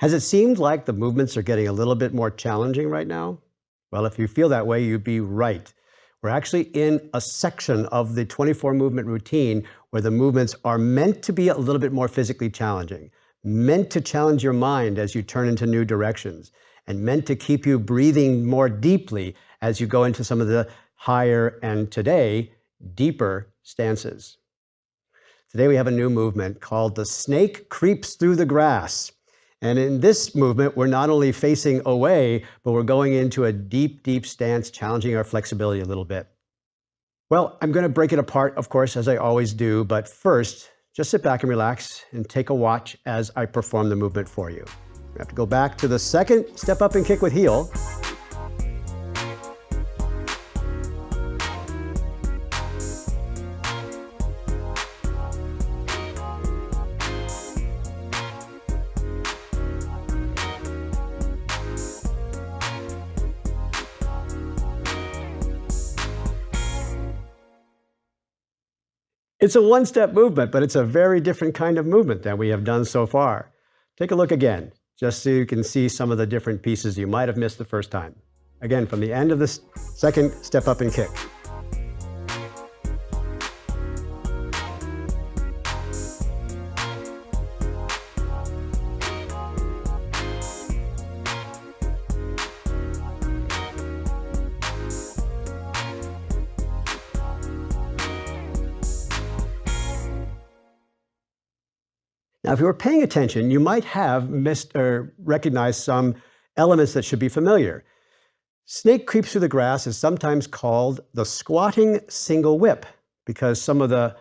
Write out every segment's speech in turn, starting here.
Has it seemed like the movements are getting a little bit more challenging right now? Well, if you feel that way, you'd be right. We're actually in a section of the 24 movement routine where the movements are meant to be a little bit more physically challenging, meant to challenge your mind as you turn into new directions, and meant to keep you breathing more deeply as you go into some of the higher and today, deeper stances. Today we have a new movement called the snake creeps through the grass. And in this movement, we're not only facing away, but we're going into a deep, deep stance, challenging our flexibility a little bit. Well, I'm going to break it apart, of course, as I always do. But first, just sit back and relax and take a watch as I perform the movement for you. We have to go back to the second step up and kick with heel. It's a one-step movement, but it's a very different kind of movement than we have done so far. Take a look again, just so you can see some of the different pieces you might have missed the first time. Again, from the end of the second step up and kick. Now, if you were paying attention, you might have missed or recognized some elements that should be familiar. Snake creeps through the grass is sometimes called the squatting single whip because some of the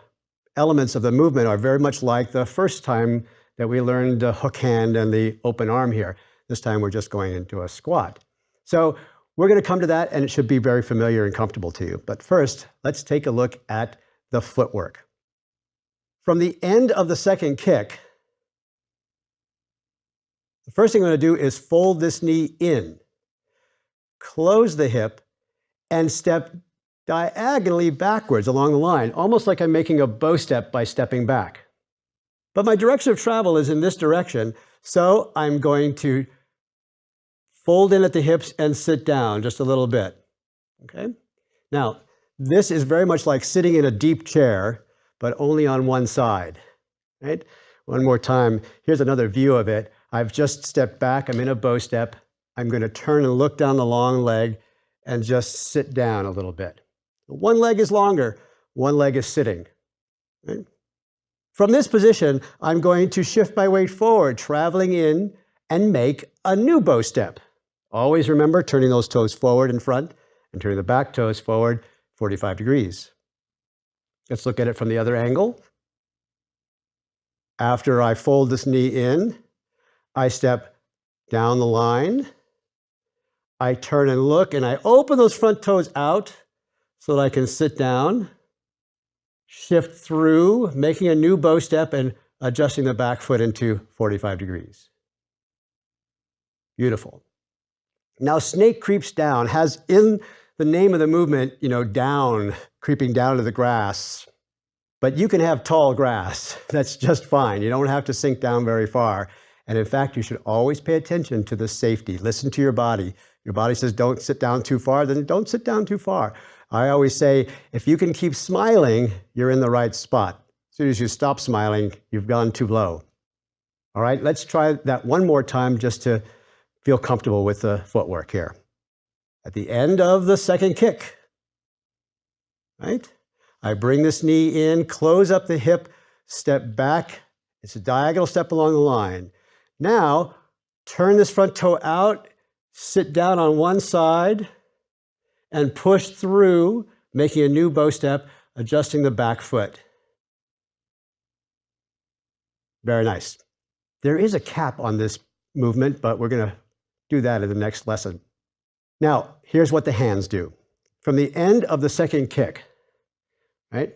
elements of the movement are very much like the first time that we learned the hook hand and the open arm here. This time we're just going into a squat. So we're going to come to that, and it should be very familiar and comfortable to you. But first, let's take a look at the footwork. From the end of the second kick, the first thing I'm going to do is fold this knee in, close the hip, and step diagonally backwards along the line, almost like I'm making a bow step by stepping back. But my direction of travel is in this direction, so I'm going to fold in at the hips and sit down just a little bit. Okay? Now, this is very much like sitting in a deep chair, but only on one side. Right? One more time. Here's another view of it. I've just stepped back. I'm in a bow step. I'm going to turn and look down the long leg and just sit down a little bit. One leg is longer. One leg is sitting. Right? From this position, I'm going to shift my weight forward, traveling in and make a new bow step. Always remember turning those toes forward in front and turning the back toes forward 45 degrees. Let's look at it from the other angle. After I fold this knee in, I step down the line. I turn and look, and I open those front toes out so that I can sit down, shift through, making a new bow step and adjusting the back foot into 45 degrees. Beautiful. Now, snake creeps down has in the name of the movement, down, creeping down to the grass. But you can have tall grass. That's just fine. You don't have to sink down very far. And in fact, you should always pay attention to the safety. Listen to your body. Your body says, don't sit down too far, then don't sit down too far. I always say, if you can keep smiling, you're in the right spot. As soon as you stop smiling, you've gone too low. All right, let's try that one more time just to feel comfortable with the footwork here. At the end of the second kick, right? I bring this knee in, close up the hip, step back. It's a diagonal step along the line. Now, turn this front toe out, sit down on one side, and push through, making a new bow step, adjusting the back foot. Very nice. There is a cap on this movement, but we're going to do that in the next lesson. Now, here's what the hands do. From the end of the second kick, right?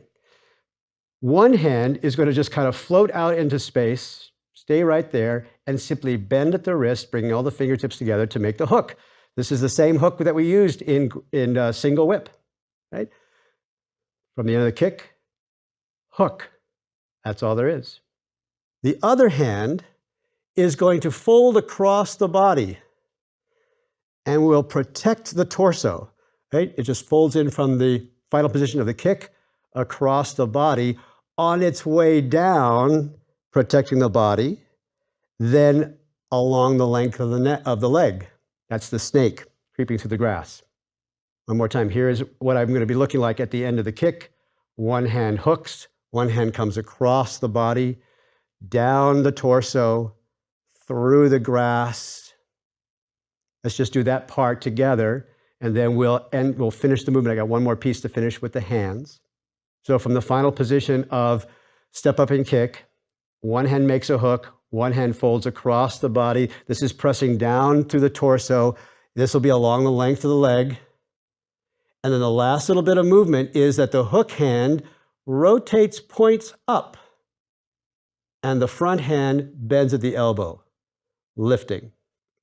One hand is going to just kind of float out into space, stay right there, and simply bend at the wrist, bringing all the fingertips together to make the hook. This is the same hook that we used in single whip, right? From the end of the kick, hook. That's all there is. The other hand is going to fold across the body and will protect the torso, right? It just folds in from the final position of the kick across the body on its way down, protecting the body, then along the length of the leg. That's the snake creeping through the grass. One more time. Here is what I'm going to be looking like at the end of the kick. One hand hooks, one hand comes across the body, down the torso, through the grass. Let's just do that part together, and then we'll finish the movement. I got one more piece to finish with the hands. So from the final position of step up and kick, one hand makes a hook, one hand folds across the body. This is pressing down through the torso. This will be along the length of the leg. And then the last little bit of movement is that the hook hand rotates, points up, and the front hand bends at the elbow, lifting.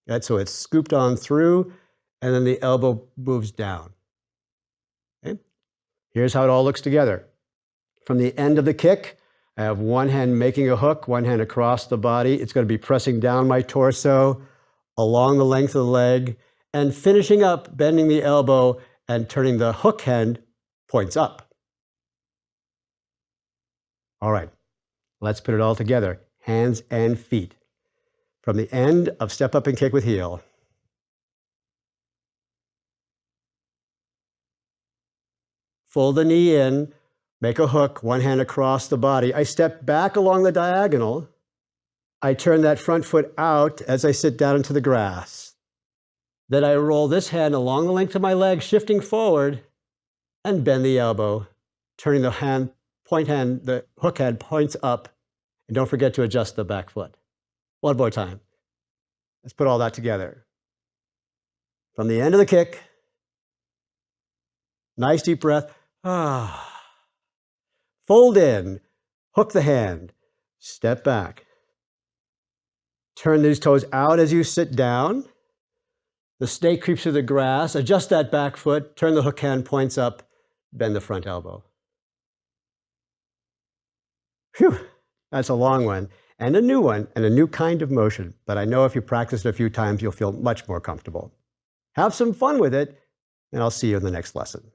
Right? So it's scooped on through, and then the elbow moves down. Okay? Here's how it all looks together. From the end of the kick, I have one hand making a hook, one hand across the body. It's going to be pressing down my torso, along the length of the leg, and finishing up, bending the elbow and turning the hook hand points up. All right, let's put it all together, hands and feet. From the end of step up and kick with heel. Fold the knee in, make a hook, one hand across the body. I step back along the diagonal. I turn that front foot out as I sit down into the grass. Then I roll this hand along the length of my leg, shifting forward, and bend the elbow, turning the the hook hand points up, and don't forget to adjust the back foot. One more time. Let's put all that together. From the end of the kick, nice deep breath. Fold in, hook the hand, step back. Turn these toes out as you sit down. The snake creeps through the grass. Adjust that back foot, turn the hook hand points up, bend the front elbow. Phew, that's a long one, and a new one, and a new kind of motion. But I know if you practice it a few times, you'll feel much more comfortable. Have some fun with it, and I'll see you in the next lesson.